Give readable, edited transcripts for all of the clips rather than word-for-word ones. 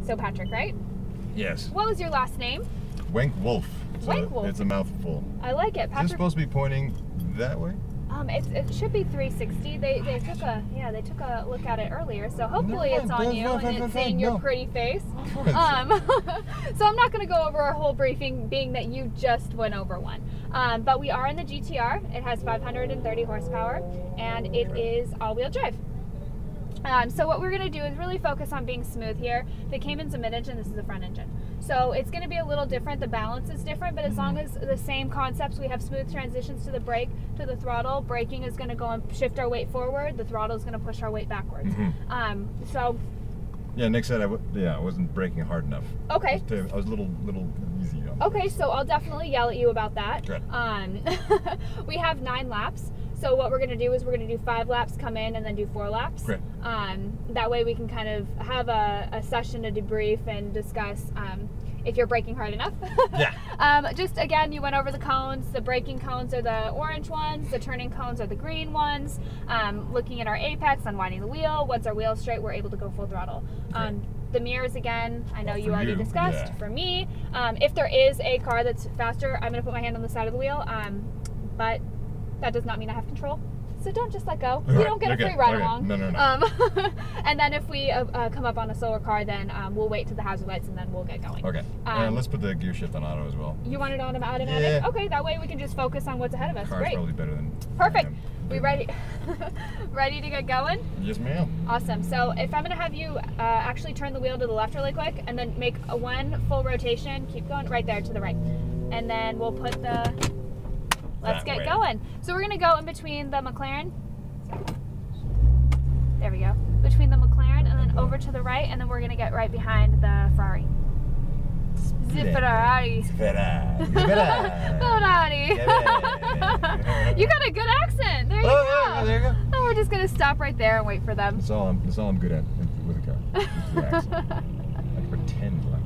So Patrick, right? Yes. What was your last name? Wenk-Wolff. Wenk-Wolff. It's a mouthful. I like it. Patrick, is it supposed to be pointing that way? It should be 360. They took a look at it earlier, so hopefully it's on you and it's seeing your pretty face. So I'm not going to go over our whole briefing, being that you just went over one. But we are in the GTR. It has 530 horsepower, and it is all-wheel drive. So what we're going to do is really focus on being smooth here. The Cayman's a mid-engine, this is a front engine. So it's going to be a little different, the balance is different, but as long as the same concepts, we have smooth transitions to the brake, to the throttle. Braking is going to go and shift our weight forward, the throttle is going to push our weight backwards. So... Yeah, Nick said I wasn't braking hard enough. Okay. I was a little easy on Okay, so I'll definitely yell at you about that. Good. We have 9 laps. So what we're going to do is we're going to do 5 laps, come in, and then do 4 laps. Great. That way we can kind of have a session to debrief and discuss if you're braking hard enough. Yeah. Just again, you went over the cones. The braking cones are the orange ones. The turning cones are the green ones. Looking at our apex, unwinding the wheel. Once our wheel's straight, we're able to go full throttle. The mirrors, again, I know you already discussed. Yeah. For me, if there is a car that's faster, I'm going to put my hand on the side of the wheel. But that does not mean I have control. So don't just let go. You don't get a free ride along. No. And then if we come up on a slower car, then we'll wait to the hazard lights and then we'll get going. Okay. And let's put the gear shift on auto as well. You want it on automatic? Yeah. Okay, that way we can just focus on what's ahead of us. Car's Great. Probably better than. Perfect. We ready? Ready to get going? Yes, ma'am. Awesome. So if I'm going to have you actually turn the wheel to the left really quick and then make one full rotation, keep going right there to the right. And then we'll put the... Let's get going. So we're going to go in between the McLaren. There we go. Between the McLaren and then over to the right, and then we're going to get right behind the Ferrari. Ferrari. Ferrari. You got a good accent. There you go. Yeah, there you go. And we're just going to stop right there and wait for them. That's all I'm good at with a car. The accent. I can pretend like.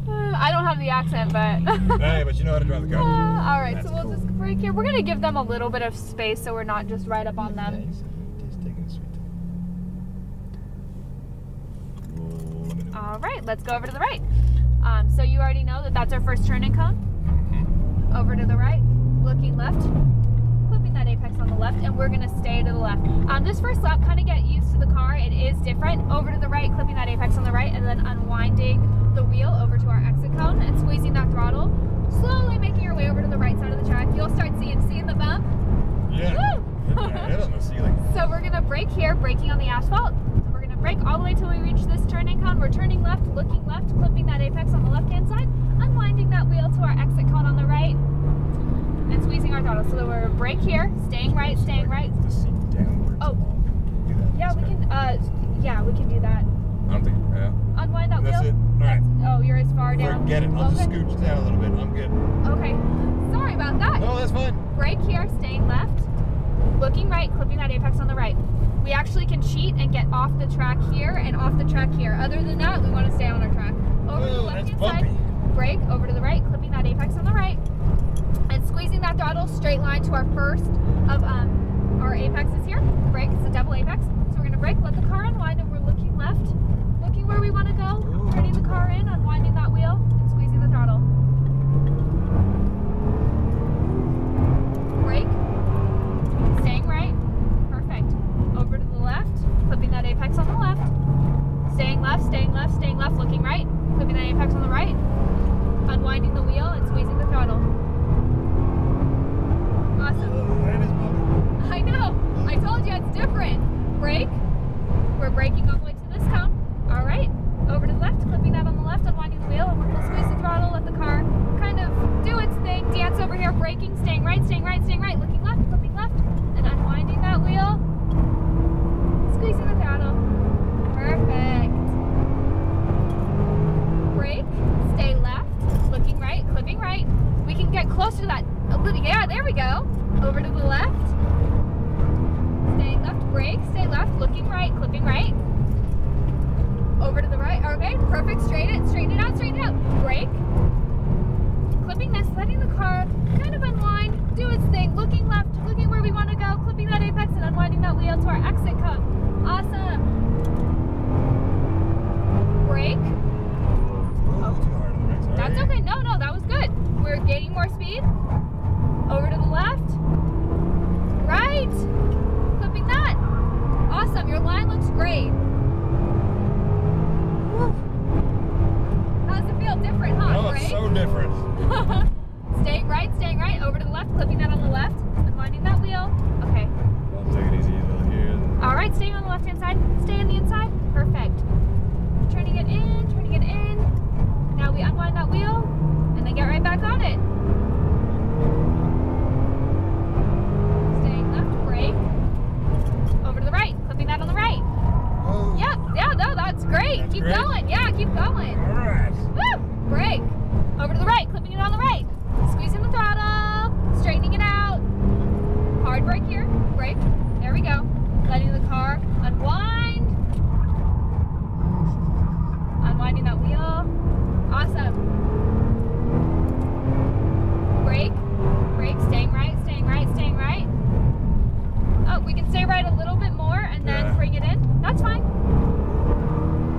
I don't have the accent, but... Hey, but you know how to drive the car. All right, so we'll just break here. We're going to give them a little bit of space so we're not just right up on them. Just taking it sweet. All right, let's go over to the right. So you already know that that's our first turning cone. Over to the right, looking left, clipping that apex on the left, and we're going to stay to the left. This first lap, kind of get used to the car. It is different. Over to the right, clipping that apex on the right, and then unwinding the wheel over to our exit cone and squeezing that throttle, slowly making your way over to the right side of the track. You'll start seeing the bump. Yeah. Woo! Head on the ceiling. So we're gonna brake here, braking on the asphalt. So we're gonna brake all the way till we reach this turning cone. We're turning left, looking left, clipping that apex on the left-hand side, unwinding that wheel to our exit cone on the right, and squeezing our throttle. So that we're brake here, staying right, staying right. The seat downwards. Oh, yeah, we can. Yeah, we can do that. I don't think. Yeah. Unwind that That's wheel. It. All right. Oh, you're as far down. Forget it. I'll just scooch down a little bit. I'm good. Okay. Sorry about that. No, that's fine. Brake here, staying left, looking right, clipping that apex on the right. We actually can cheat and get off the track here and off the track here. Other than that, we want to stay on our track. Over to the left-hand side, brake, over to the right, clipping that apex on the right, and squeezing that throttle straight line to our first of our apexes here. Brake, it's a double apex. So we're going to brake, let the car unwind, and we're looking left, looking where we want to go, turning the car in, unwinding that wheel, and squeezing the throttle. Brake, staying right, perfect. Over to the left, clipping that apex on the left, staying left, staying left, staying left, looking right, clipping that apex on the right, unwinding the wheel, and squeezing the throttle. Awesome. I know. I told you it's different. Brake. We're braking all the way to this cone. All right. Over to the left, clipping that on the left, unwinding the wheel, and we're going to squeeze the throttle, let the car kind of do its thing, dance over here, braking, staying right, staying right, staying right, looking left, clipping left, and unwinding that wheel, squeezing the throttle. Perfect. Brake, stay left, looking right, clipping right. We can get close to that. Yeah, there we go. Over to the left. Stay left, brake, stay left, looking right, clipping right. Over to the right, okay, perfect, straighten it out, brake. Clipping this, letting the car kind of unwind, do its thing, looking left, looking where we want to go, clipping that apex and unwinding that wheel to our exit cone. Awesome. Brake, Gaining more speed. Over to the left. Right. Clipping that. Awesome. Your line looks great. Whew. How does it feel? Different, huh? Oh, it's so different. Staying right. Over to the left. Clipping that on the left. Unwinding that wheel. Okay. I'll take it easy a little here. All right. Staying on the left-hand side. Stay on the inside. Perfect. Turning it in. Turning it in. Now we unwind that wheel and then get right back on it. Staying left, brake. Over to the right, clipping that on the right. Oh. Yep, yeah, no, that's great. That's keep great. going, yeah, keep going. All right. Woo! Brake. Over to the right, clipping it on the right. Squeezing the throttle, straightening it out. Hard brake here, brake. There we go. Letting the car unwind. Unwinding that wheel. Awesome. Brake, staying right. Oh, we can stay right a little bit more and then bring it in. That's fine.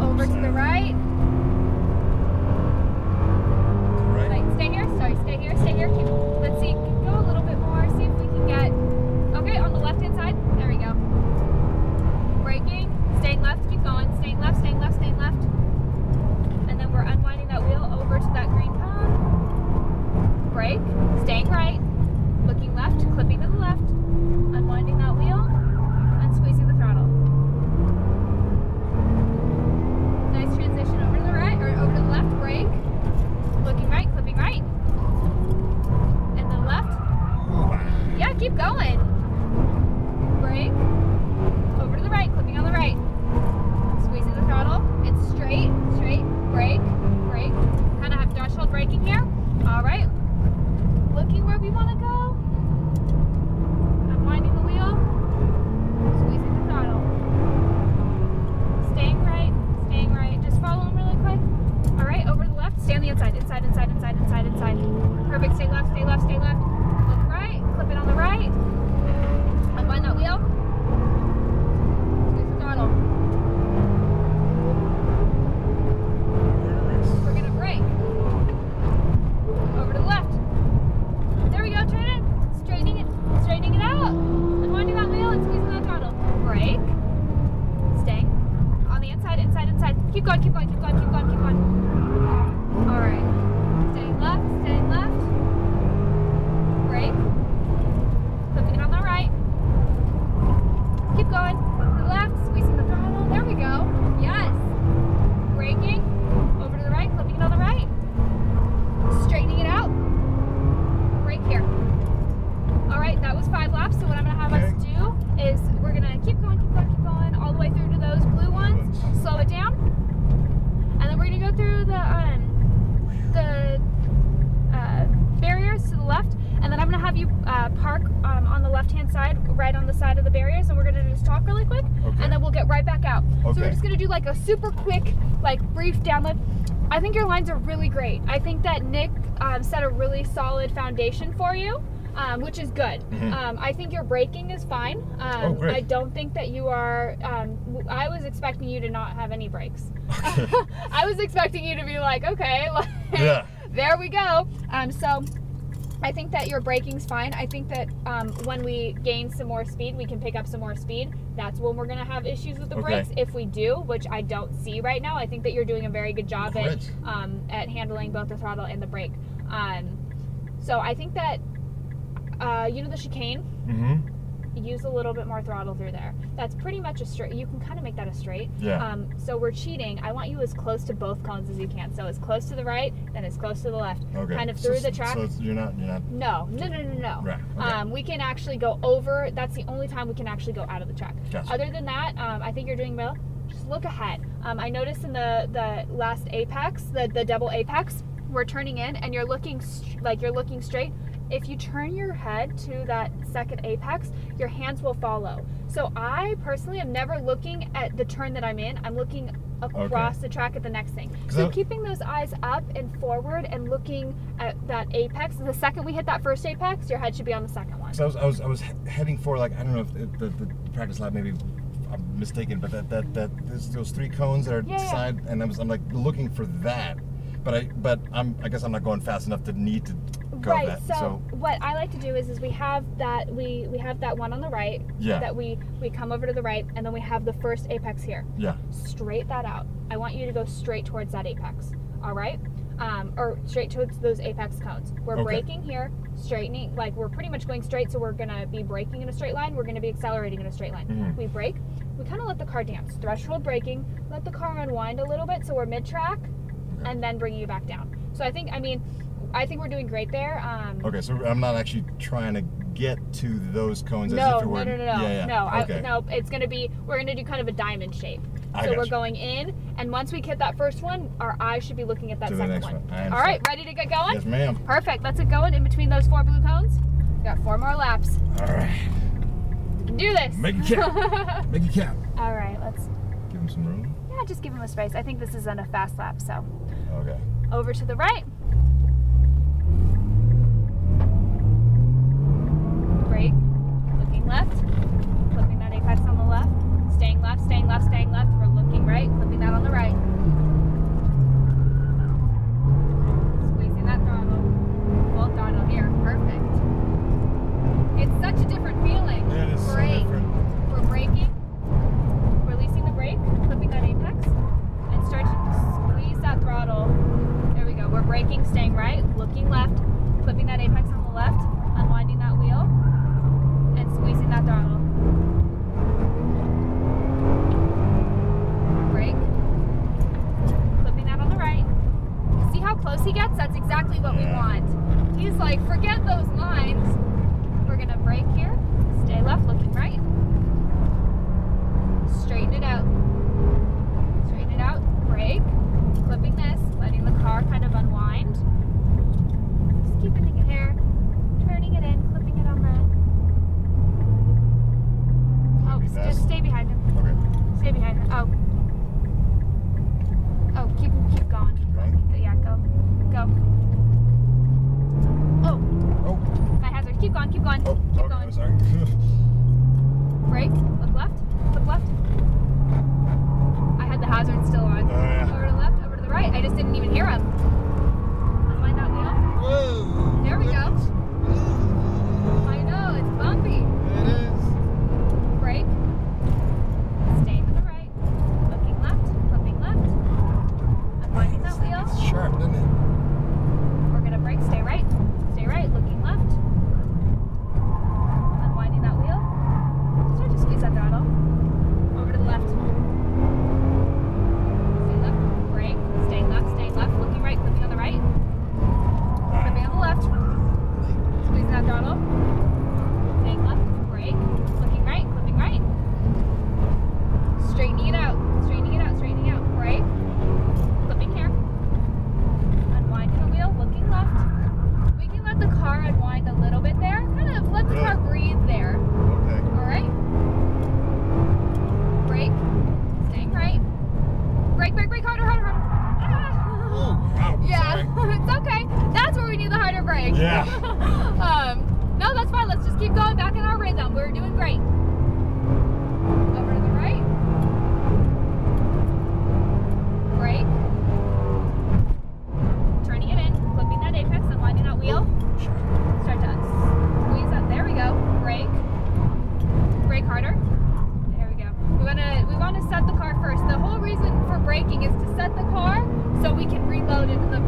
Over to the right. Right, stay here. Sorry, stay here. Let's see, go a little bit more, see if we can get, okay, on the left-hand side. There we go. Braking, staying left, keep going. Staying left. And then we're unwinding that wheel over to that green cone. Brake, staying right, looking left, clipping to the left, unwinding that wheel, and squeezing the throttle. Nice transition over to the right, or over to the left, brake, looking right, clipping right, and then left. Yeah, keep going. Brake, over to the right, clipping on the right, squeezing the throttle. It's straight, brake, kind of have threshold braking here. All right, looking where we want to go, unwinding the wheel, squeezing the throttle, staying right, just follow them really quick. All right, over to the left, stay on the inside. Perfect, stay left, look right, clip it on the right, unwind that wheel, squeeze the throttle. We're gonna brake. Over to the left. There we go, turn it. Straightening it out. Unwinding that wheel and squeezing that throttle. Brake. Staying. On the inside. Keep going. Alright. Staying left. Brake. Flipping it on the right. Keep going. To the left, squeezing the throttle. There we go. Yes. Braking. Over to the right, clipping it on the right. Straightening it out. Brake here. Alright, that was 5 laps. So what I'm going to have us do is we're going to keep going all the way through to those blue ones. Slow it down. And then we're going to go through the barriers to the left. And then I'm going to have you park on the left-hand side, right on the side of the barriers. And we're going to just talk really quick. Okay. And then we'll get right back out. Okay. So we're just going to do like a super quick, like brief download. I think your lines are really great. I think that Nick set a really solid foundation for you. Which is good. I think your braking is fine. I don't think that you are, I was expecting you to not have any brakes. I was expecting you to be like, okay, there we go. So I think that your braking's fine. I think that when we gain some more speed, we can pick up some more speed. That's when we're gonna have issues with the brakes. If we do, which I don't see right now, I think that you're doing a very good job at handling both the throttle and the brake. So I think that you know the chicane? Use a little bit more throttle through there. That's pretty much a straight. You can kind of make that a straight. So we're cheating. I want you as close to both cones as you can. So as close to the right, then as close to the left. Kind of through the track. So you're not. No. Right. We can actually go over. That's the only time we can actually go out of the track. Other than that, I think you're doing well. Just look ahead. I noticed in the last apex, the double apex, we're turning in, and you're looking straight. If you turn your head to that second apex, your hands will follow. So I personally am never looking at the turn that I'm in. I'm looking across the track at the next thing. So keeping those eyes up and forward and looking at that apex. The second we hit that first apex, your head should be on the second one. So I was heading for, like, I don't know if the practice lap, maybe I'm mistaken, but there's those 3 cones that are side, and I'm like looking for that. But I guess I'm not going fast enough to need to of right, that. So what I like to do is we have that one on the right. Yeah. That we come over to the right, and then we have the first apex here. Yeah. Straight that out. I want you to go straight towards that apex. All right. Or straight towards those apex cones. We're braking here, straightening, like we're pretty much going straight, so we're gonna be braking in a straight line, we're gonna be accelerating in a straight line. Mm-hmm. We brake, we kind of let the car dance. Threshold braking, let the car unwind a little bit so we're mid-track, and then bringing you back down. So I think we're doing great there. Okay, so I'm not actually trying to get to those cones as if it were... No. Yeah. Okay. No, it's gonna be, we're gonna do kind of a diamond shape. So we're going in, and once we hit that first one, our eyes should be looking at that second one. All right, ready to get going? Yes, ma'am. Perfect. Let's get going in between those 4 blue cones. We got 4 more laps. All right. We can do this. Make it count. Make it count. All right, let's give him some room. Yeah, just give him a space. I think this is on a fast lap, so. Okay. Over to the right. Brake. Looking left. Clipping that apex on the left. Staying left, staying left, staying left. We're looking right, clipping that on the right. Squeezing that throttle. Full throttle here. Perfect. It's such a different feeling. It is so different. We're braking, releasing the brake, clipping that apex, and start to squeeze that throttle. There we go. We're braking, staying right, looking left, clipping that apex on the left, unwinding that wheel, and squeezing that throttle. Close he gets, that's exactly what we want. He's like, forget those lines. We're gonna brake here, stay left, looking right. Straighten it out. Straighten it out, brake, clipping this, letting the car kind of unwind. Just keeping it here, turning it in, clipping it on the... Oh, just stay behind him. Okay. Stay behind him. Oh, keep going. Yeah, go. Oh. My hazard. Keep going. Keep going. Oh, keep okay, going. I'm sorry. Brake. Look left. Flip left. I had the hazard still on. Yeah. Over to the left. Over to the right. I just didn't even hear him. Unwind that wheel. Whoa. There we go. I know. It's bumpy. It is. Brake. Staying to the right. Looking left. Flipping left. Unwinding that wheel. It's sharp, isn't it? We're gonna brake, stay right, looking left. Unwinding that wheel. Start to squeeze that throttle. Over to the left. Stay left, brake, staying left, looking right, clipping on the right. Clipping on the left. Squeezing that throttle. Staying left, brake, looking right, clipping right. Straightening it out, brake. Clipping here. Unwinding the wheel, looking left. We can let the car unwind a little bit there. Kind of let the car breathe there. Okay. Alright. Brake. Staying right. Brake, harder. Ah. Oh, wow. Yeah, it's okay. That's where we need the harder brake. Yeah. No, that's fine. Let's just keep going back in our rhythm. We're doing great. Over to the right. Brake. Turning it in, clipping that apex, unwinding that wheel. Start to squeeze that. There we go. Brake. Brake harder. There we go. We want to set the car first. The whole reason for braking is to set the car so we can reload into the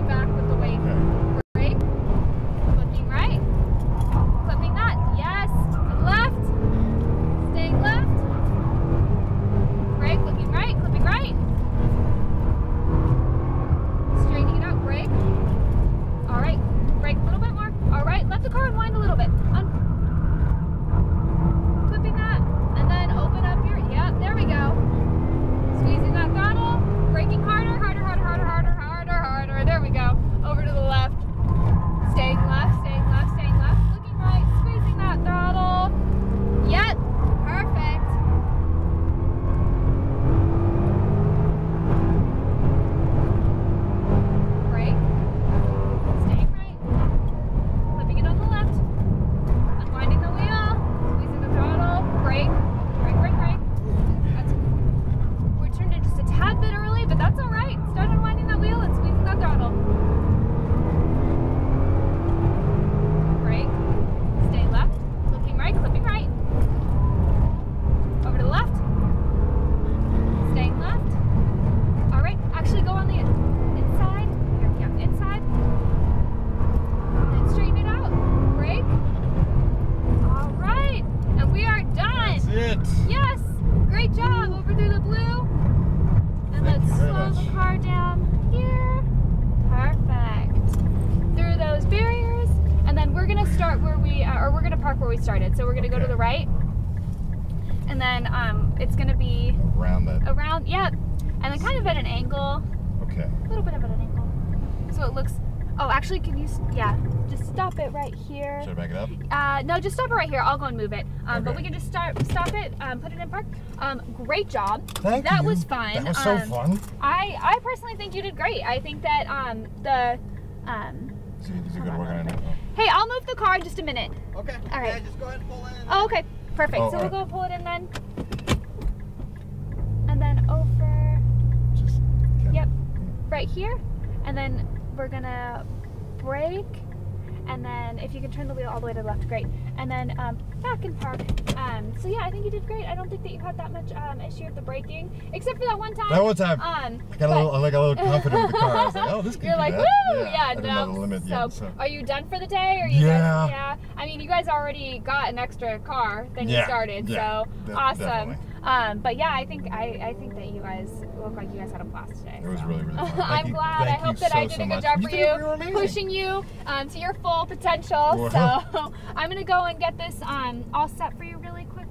back with the weight. Okay. Brake. Looking right. Clipping that. Yes. Left. we started. So we're gonna go to the right, and then it's gonna be around, yeah, and then kind of at an angle. Okay. A little bit of at an angle. So it looks. Oh, actually, can you? Yeah, just stop it right here. Should I back it up? No, just stop it right here. I'll go and move it. Okay. But we can just stop it, put it in park. Great job. Thank you. That was fun. That was so fun. I personally think you did great. I think that So you did good work on it. Hey, I'll move the car in just a minute. Okay. All right. Yeah, just go ahead and pull it in. Oh, okay. Perfect. Oh, so we'll right. go pull it in then. And then over. Just, Yep. Right here. And then we're gonna brake. And then if you can turn the wheel all the way to the left, great. And then back in park. So yeah, I think you did great. I don't think that you had that much issue with the braking, except for that one time. That one time. I got a little confident with the car. I was like, oh, this can You're do like, that. woo! Yeah, I didn't know the limit yet, so. Are you done for the day? Or you Yeah. guys, yeah. I mean, you guys already got an extra car than you started, so awesome. Definitely. But yeah, I think that you guys look like you guys had a blast today. It was really, really fun. I'm glad. I hope that I did a good job for you, pushing you to your full potential. Wow. So I'm gonna go and get this all set for you really quick.